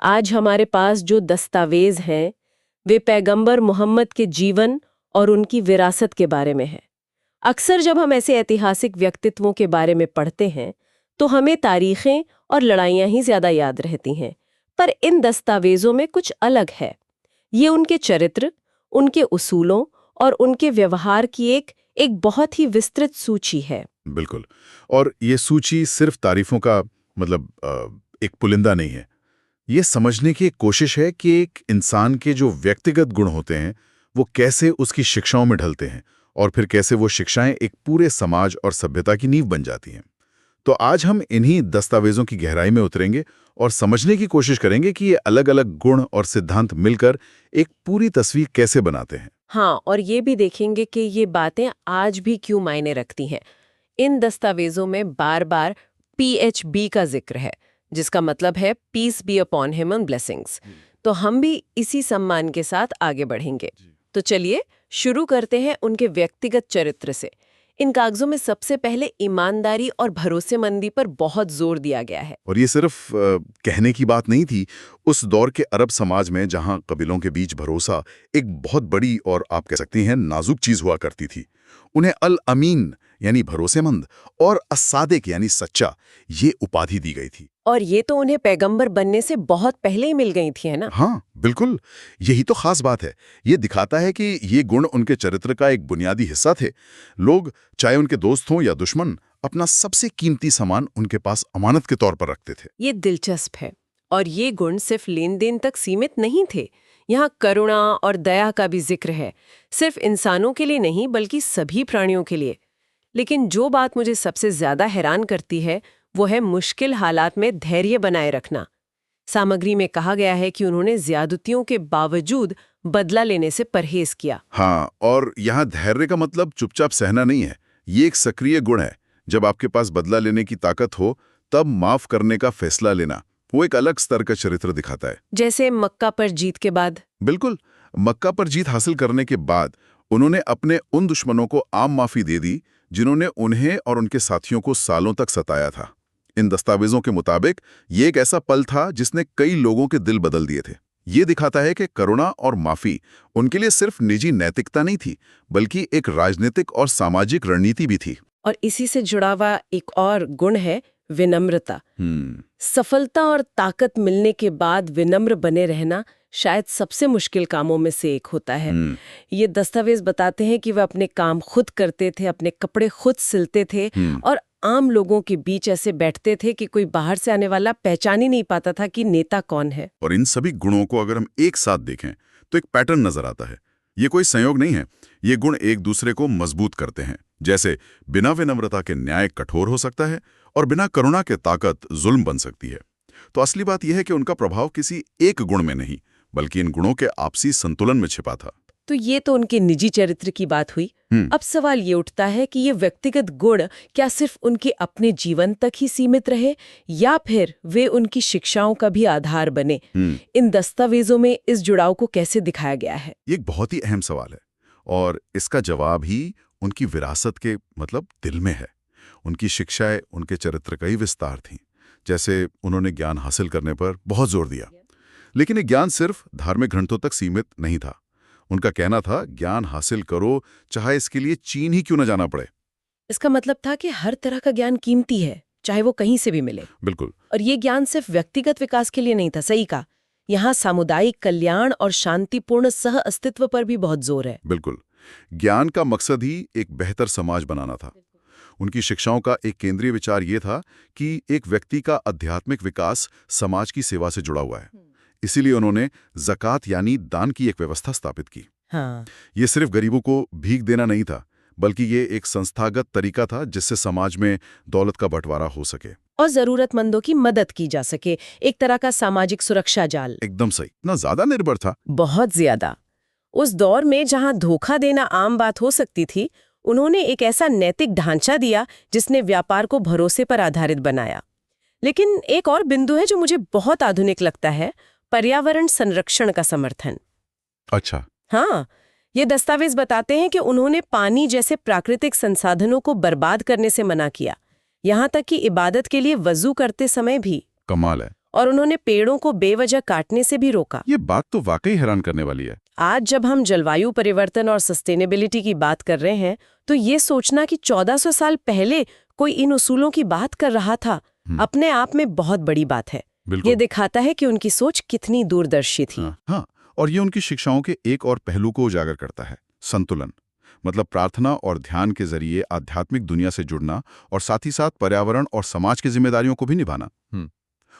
आज हमारे पास जो दस्तावेज हैं वे पैगंबर मोहम्मद के जीवन और उनकी विरासत के बारे में है। अक्सर जब हम ऐसे ऐतिहासिक व्यक्तित्वों के बारे में पढ़ते हैं तो हमें तारीखें और लड़ाइयाँ ही ज्यादा याद रहती हैं, पर इन दस्तावेजों में कुछ अलग है। ये उनके चरित्र, उनके उसूलों और उनके व्यवहार की एक बहुत ही विस्तृत सूची है। बिल्कुल। और ये सूची सिर्फ तारीफों का एक पुलिंदा नहीं है। ये समझने की एक कोशिश है कि एक इंसान के जो व्यक्तिगत गुण होते हैं वो कैसे उसकी शिक्षाओं में ढलते हैं और फिर कैसे वो शिक्षाएं एक पूरे समाज और सभ्यता की नींव बन जाती हैं। तो आज हम इन्हीं दस्तावेजों की गहराई में उतरेंगे और समझने की कोशिश करेंगे कि ये अलग अलग गुण और सिद्धांत मिलकर एक पूरी तस्वीर कैसे बनाते हैं। हाँ, और ये भी देखेंगे कि ये बातें आज भी क्यों मायने रखती हैं। इन दस्तावेजों में बार बार PHB का जिक्र है, जिसका मतलब है peace be upon him and blessings. तो हम भी इसी सम्मान के साथ आगे बढ़ेंगे। तो चलिए शुरू करते हैं उनके व्यक्तिगत चरित्र से। इन कागजों में सबसे पहले ईमानदारी और भरोसेमंदी पर बहुत जोर दिया गया है। और ये सिर्फ कहने की बात नहीं थी। उस दौर के अरब समाज में जहां कबीलों के बीच भरोसा एक बहुत बड़ी और आप कह सकती हैं नाजुक चीज हुआ करती थी, उन्हें अल अमीन यानी भरोसेमंद और अस्सादिक यानी सच्चा ये उपाधि दी गई थी। और ये तो उन्हें पैगंबर बनने से बहुत पहले ही मिल गई थी, है ना? हाँ बिल्कुल, यही तो खास बात है। ये दिखाता है कि ये गुण उनके चरित्र का एक बुनियादी हिस्सा थे। लोग, चाहे उनके दोस्त हों या दुश्मन, अपना सबसे कीमती सामान उनके पास अमानत के तौर पर रखते थे। ये दिलचस्प है। और ये गुण सिर्फ लेन देन तक सीमित नहीं थे। यहाँ करुणा और दया का भी जिक्र है, सिर्फ इंसानों के लिए नहीं बल्कि सभी प्राणियों के लिए। लेकिन जो बात मुझे सबसे ज्यादा हैरान करती है वो है मुश्किल हालात में धैर्य बनाए रखना। सामग्री में कहा गया है कि उन्होंने ज्यादतियों के बावजूद बदला लेने से परहेज किया। हाँ, और यहाँ धैर्य का मतलब चुपचाप सहना नहीं है। ये एक सक्रिय गुण है। जब आपके पास बदला लेने की ताकत हो तब माफ करने का फैसला लेना वो एक अलग स्तर का चरित्र दिखाता है। जैसे मक्का पर जीत के बाद। बिल्कुल, मक्का पर जीत हासिल करने के बाद उन्होंने अपने उन दुश्मनों को आम माफी दे दी जिन्होंने उन्हें और उनके साथियों को सालों तक सताया था। इन दस्तावेजों के मुताबिक ये एक ऐसा पल था जिसने कई लोगों के दिल बदल दिए थे। ये दिखाता है कि करुणा और माफी उनके लिए सिर्फ निजी नैतिकता नहीं थी बल्कि एक राजनीतिक और सामाजिक रणनीति भी थी। और इसी से जुड़ा हुआ एक और गुण है विनम्रता। सफलता और ताकत मिलने के बाद विनम्र बने रहना शायद सबसे मुश्किल कामों में से एक होता है। ये दस्तावेज बताते हैं कि वे अपने काम खुद करते थे, अपने कपड़े खुद सिलते थे और आम लोगों के बीच ऐसे बैठते थे कि कोई बाहर से आने वाला पहचान ही नहीं पाता था कि नेता कौन है। और इन सभी गुणों को अगर हम एक साथ देखें तो एक पैटर्न नजर आता है। ये कोई संयोग नहीं है, ये गुण एक दूसरे को मजबूत करते हैं। जैसे बिना विनम्रता के न्याय कठोर हो सकता है और बिना करुणा के ताकत जुल्म बन सकती है। तो असली बात यह है कि उनका प्रभाव किसी एक गुण में नहीं बल्कि इन गुणों के आपसी संतुलन में छिपा था। तो ये तो उनके निजी चरित्र की बात हुई। अब सवाल ये उठता है कि ये व्यक्तिगत गुण क्या सिर्फ उनके अपने जीवन तक ही सीमित रहे या फिर वे उनकी शिक्षाओं का भी आधार बने? इन दस्तावेजों में इस जुड़ाव को कैसे दिखाया गया है? ये एक बहुत ही अहम सवाल है और इसका जवाब ही उनकी विरासत के दिल में है। उनकी शिक्षाएं उनके चरित्र का ही विस्तार थीं। जैसे उन्होंने ज्ञान हासिल करने पर बहुत जोर दिया, लेकिन ये ज्ञान सिर्फ धार्मिक ग्रंथों तक सीमित नहीं था। उनका कहना था ज्ञान हासिल करो चाहे इसके लिए चीन ही क्यों न जाना पड़े। इसका मतलब था कि हर तरह का ज्ञान कीमती है, चाहे वो कहीं से भी मिले। बिल्कुल। और ये ज्ञान सिर्फ व्यक्तिगत विकास के लिए नहीं था, सही कहा। यहाँ सामुदायिक कल्याण और शांतिपूर्ण सह अस्तित्व पर भी बहुत जोर है। बिल्कुल, ज्ञान का मकसद ही एक बेहतर समाज बनाना था। उनकी शिक्षाओं का एक केंद्रीय विचार ये था कि एक व्यक्ति का आध्यात्मिक विकास समाज की सेवा से जुड़ा हुआ है। इसीलिए उन्होंने ज़कात यानी दान की एक व्यवस्था स्थापित की। हाँ। ये सिर्फ गरीबों को भीख देना नहीं था बल्कि ये एक संस्थागत तरीका था जिससे समाज में दौलत का बंटवारा हो सके और जरूरतमंदों की मदद की जा सके। एक तरह का सामाजिक सुरक्षा जाल। एकदम सही। इतना ज्यादा निर्भर था, बहुत ज्यादा। उस दौर में जहां धोखा देना आम बात हो सकती थी, उन्होंने एक ऐसा नैतिक ढांचा दिया जिसने व्यापार को भरोसे पर आधारित बनाया। लेकिन एक और बिंदु है जो मुझे बहुत आधुनिक लगता है, पर्यावरण संरक्षण का समर्थन। अच्छा। हाँ, ये दस्तावेज बताते हैं कि उन्होंने पानी जैसे प्राकृतिक संसाधनों को बर्बाद करने से मना किया, यहाँ तक कि इबादत के लिए वजू करते समय भी। कमाल है। और उन्होंने पेड़ों को बेवजह काटने से भी रोका। ये बात तो वाकई हैरान करने वाली है। आज जब हम जलवायु परिवर्तन और सस्टेनेबिलिटी की बात कर रहे हैं, तो ये सोचना कि 1400 साल पहले कोई इन उसूलों की बात कर रहा था, अपने आप में बहुत बड़ी बात है। ये दिखाता है कि उनकी सोच कितनी दूरदर्शी थी। हाँ, और ये उनकी शिक्षाओं के एक और पहलू को उजागर करता है, संतुलन। मतलब प्रार्थना और ध्यान के जरिए आध्यात्मिक दुनिया से जुड़ना और साथ ही साथ पर्यावरण और समाज की जिम्मेदारियों को भी निभाना।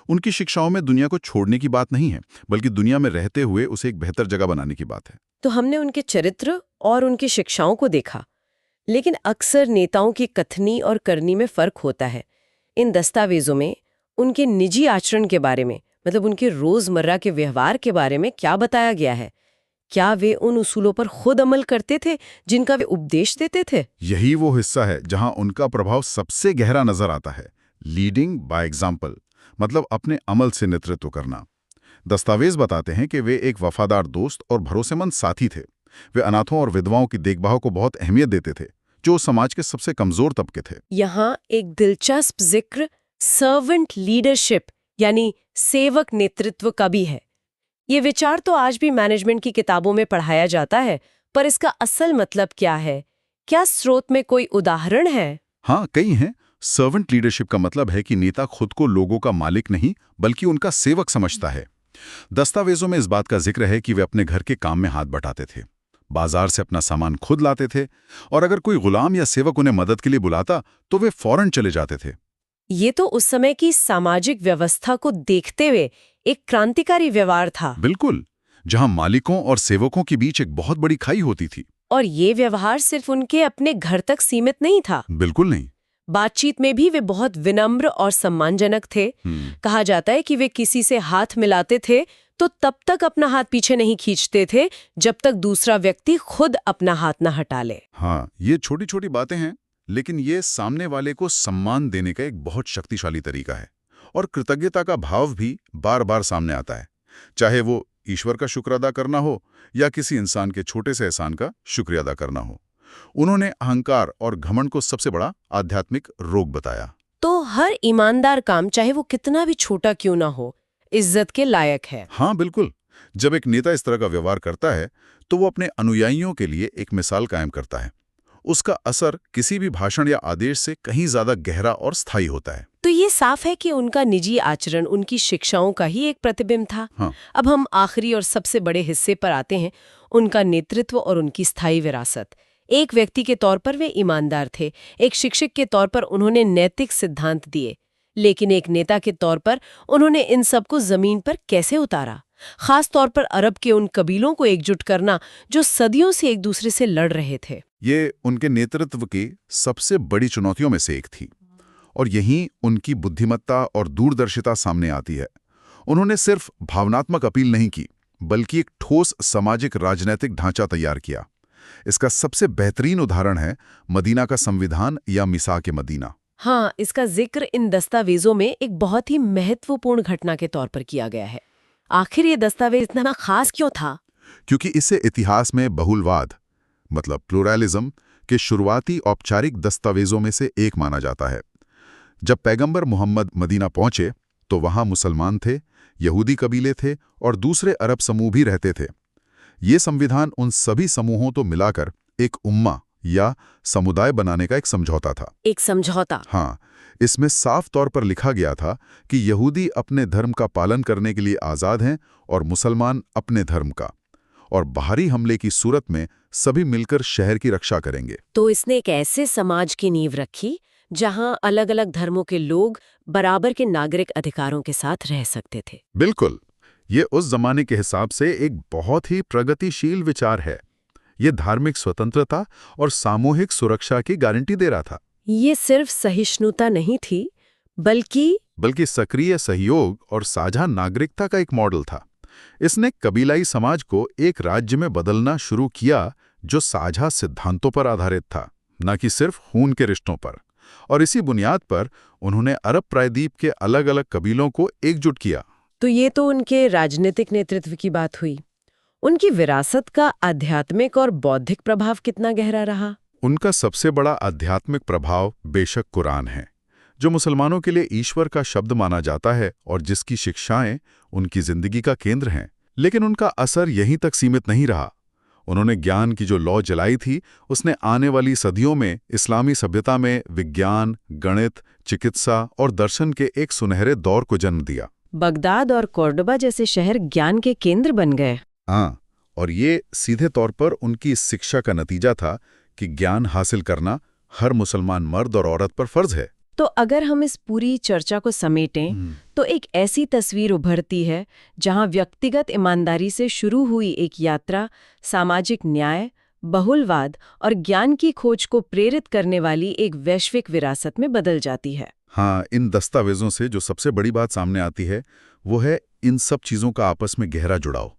उनकी शिक्षाओं में दुनिया को छोड़ने की बात नहीं है, बल्कि दुनिया में रहते हुए उसे एक बेहतर जगह बनाने की बात है। तो हमने उनके चरित्र और उनकी शिक्षाओं को देखा, लेकिन अक्सर नेताओं की कथनी और करनी में फर्क होता है। इन दस्तावेजों में उनके निजी आचरण के बारे में, मतलब उनके रोजमर्रा के व्यवहार के बारे में क्या बताया गया है? क्या वे उन उसूलों पर खुद अमल करते थे जिनका वे उपदेश देते थे? यही वो हिस्सा है जहां उनका प्रभाव सबसे गहरा नजर आता है। लीडिंग बाय एग्जाम्पल, मतलब अपने अमल से नेतृत्व करना। दस्तावेज बताते हैं कि वे एक वफादार दोस्त और भरोसेमंद साथी थे। वे अनाथों और विधवाओं की देखभाल को बहुत अहमियत देते थे, जो समाज के सबसे कमजोर तबके थे। यहाँ एक दिलचस्प जिक्र सर्वेंट लीडरशिप यानी सेवक नेतृत्व का भी है। ये विचार तो आज भी मैनेजमेंट की किताबों में पढ़ाया जाता है, पर इसका असल मतलब क्या है? क्या स्रोत में कोई उदाहरण है? हाँ, कई हैं। सर्वेंट लीडरशिप का मतलब है कि नेता खुद को लोगों का मालिक नहीं, बल्कि उनका सेवक समझता है। दस्तावेजों में इस बात का जिक्र है कि वे अपने घर के काम में हाथ बटाते थे, बाजार से अपना सामान खुद लाते थे, और अगर कोई गुलाम या सेवक उन्हें मदद के लिए बुलाता तो वे फौरन चले जाते थे। ये तो उस समय की सामाजिक व्यवस्था को देखते हुए एक क्रांतिकारी व्यवहार था। बिल्कुल, जहां मालिकों और सेवकों के बीच एक बहुत बड़ी खाई होती थी। और ये व्यवहार सिर्फ उनके अपने घर तक सीमित नहीं था। बिल्कुल नहीं। बातचीत में भी वे बहुत विनम्र और सम्मानजनक थे। कहा जाता है कि वे किसी से हाथ मिलाते थे तो तब तक अपना हाथ पीछे नहीं खींचते थे जब तक दूसरा व्यक्ति खुद अपना हाथ न हटा ले। हाँ, ये छोटी छोटी बातें हैं, लेकिन ये सामने वाले को सम्मान देने का एक बहुत शक्तिशाली तरीका है। और कृतज्ञता का भाव भी बार बार सामने आता है, चाहे वो ईश्वर का शुक्र अदा करना हो या किसी इंसान के छोटे से एहसान का शुक्रिया अदा करना हो। उन्होंने अहंकार और घमंड को सबसे बड़ा आध्यात्मिक रोग बताया। तो हर ईमानदार काम, चाहे वो कितना भी छोटा क्यों ना हो, इज्जत के लायक है। हाँ बिल्कुल। जब एक नेता इस तरह का व्यवहार करता है तो वो अपने अनुयायियों के लिए एक मिसाल कायम करता है। उसका असर किसी भी भाषण या आदेश से कहीं ज्यादा गहरा और स्थायी होता है। तो ये साफ है कि उनका निजी आचरण उनकी शिक्षाओं का ही एक प्रतिबिंब था। हाँ। अब हम आखिरी और सबसे बड़े हिस्से पर आते हैं, उनका नेतृत्व और उनकी स्थायी विरासत। एक व्यक्ति के तौर पर वे ईमानदार थे, एक शिक्षक के तौर पर उन्होंने नैतिक सिद्धांत दिए, लेकिन एक नेता के तौर पर उन्होंने इन सबको जमीन पर कैसे उतारा? खास तौर पर अरब के उन कबीलों को एकजुट करना जो सदियों से एक दूसरे से लड़ रहे थे। ये उनके नेतृत्व की सबसे बड़ी चुनौतियों में से एक थी, और यहीं उनकी बुद्धिमत्ता और दूरदर्शिता सामने आती है। उन्होंने सिर्फ भावनात्मक अपील नहीं की, बल्कि एक ठोस सामाजिक राजनीतिक ढांचा तैयार किया। इसका सबसे बेहतरीन उदाहरण है मदीना का संविधान या मिसाक मदीना। हाँ, इसका जिक्र इन दस्तावेजों में एक बहुत ही महत्वपूर्ण घटना के तौर पर किया गया है। आखिर ये दस्तावेज इतना खास क्यों था? क्योंकि इससे इतिहास में बहुलवाद, मतलब प्लुरलिज्म के शुरुआती औपचारिक दस्तावेजों में से एक माना जाता है। जब पैगंबर मोहम्मद मदीना पहुंचे तो वहां मुसलमान थे, यहूदी कबीले थे और दूसरे अरब समूह भी रहते थे। ये संविधान उन सभी समूहों को मिलाकर एक उम्मा या समुदाय बनाने का एक समझौता था। एक समझौता? हाँ, इसमें साफ तौर पर लिखा गया था कि यहूदी अपने धर्म का पालन करने के लिए आज़ाद हैं और मुसलमान अपने धर्म का, और बाहरी हमले की सूरत में सभी मिलकर शहर की रक्षा करेंगे। तो इसने एक ऐसे समाज की नींव रखी जहां अलग अलग धर्मों के लोग बराबर के नागरिक अधिकारों के साथ रह सकते थे। बिल्कुल, ये उस जमाने के हिसाब से एक बहुत ही प्रगतिशील विचार है। ये धार्मिक स्वतंत्रता और सामूहिक सुरक्षा की गारंटी दे रहा था। ये सिर्फ सहिष्णुता नहीं थी, बल्कि सक्रिय सहयोग और साझा नागरिकता का एक मॉडल था। इसने कबीलाई समाज को एक राज्य में बदलना शुरू किया जो साझा सिद्धांतों पर आधारित था, न कि सिर्फ खून के रिश्तों पर। और इसी बुनियाद पर उन्होंने अरब प्रायद्वीप के अलग अलग कबीलों को एकजुट किया। तो ये तो उनके राजनीतिक नेतृत्व की बात हुई। उनकी विरासत का आध्यात्मिक और बौद्धिक प्रभाव कितना गहरा रहा? उनका सबसे बड़ा आध्यात्मिक प्रभाव बेशक कुरान है, जो मुसलमानों के लिए ईश्वर का शब्द माना जाता है और जिसकी शिक्षाएं उनकी जिंदगी का केंद्र हैं। लेकिन उनका असर यहीं तक सीमित नहीं रहा। उन्होंने ज्ञान की जो लौ जलाई थी, उसने आने वाली सदियों में इस्लामी सभ्यता में विज्ञान, गणित, चिकित्सा और दर्शन के एक सुनहरे दौर को जन्म दिया। बगदाद और कोर्डोबा जैसे शहर ज्ञान के केंद्र बन गए। हाँ, और ये सीधे तौर पर उनकी इस शिक्षा का नतीजा था कि ज्ञान हासिल करना हर मुसलमान मर्द और औरत पर फर्ज है। तो अगर हम इस पूरी चर्चा को समेटें तो एक ऐसी तस्वीर उभरती है जहां व्यक्तिगत ईमानदारी से शुरू हुई एक यात्रा सामाजिक न्याय, बहुलवाद और ज्ञान की खोज को प्रेरित करने वाली एक वैश्विक विरासत में बदल जाती है। हाँ, इन दस्तावेजों से जो सबसे बड़ी बात सामने आती है वो है इन सब चीज़ों का आपस में गहरा जुड़ाव।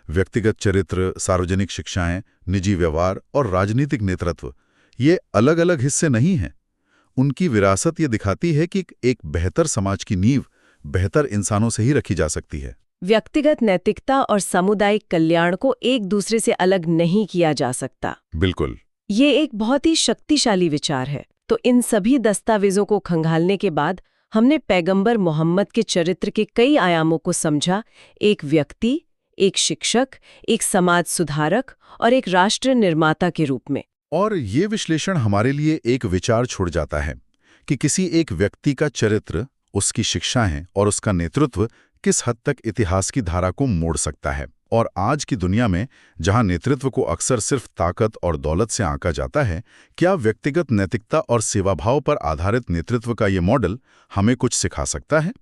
व्यक्तिगत चरित्र, सार्वजनिक शिक्षाएं, निजी व्यवहार और राजनीतिक नेतृत्व, ये अलग अलग हिस्से नहीं हैं। उनकी विरासत ये दिखाती है कि एक बेहतर समाज की नींव बेहतर इंसानों से ही रखी जा सकती है। व्यक्तिगत नैतिकता और सामुदायिक कल्याण को एक दूसरे से अलग नहीं किया जा सकता। बिल्कुल। ये एक बहुत ही शक्तिशाली विचार है। तो इन सभी दस्तावेजों को खंगालने के बाद हमने पैगंबर मोहम्मद के चरित्र के कई आयामों को समझा। एक व्यक्ति, एक शिक्षक, एक समाज सुधारक और एक राष्ट्र निर्माता के रूप में। और ये विश्लेषण हमारे लिए एक विचार छोड़ जाता है कि किसी एक व्यक्ति का चरित्र, उसकी शिक्षाएं और उसका नेतृत्व किस हद तक इतिहास की धारा को मोड़ सकता है। और आज की दुनिया में जहां नेतृत्व को अक्सर सिर्फ ताकत और दौलत से आंका जाता है, क्या व्यक्तिगत नैतिकता और सेवाभाव पर आधारित नेतृत्व का ये मॉडल हमें कुछ सिखा सकता है?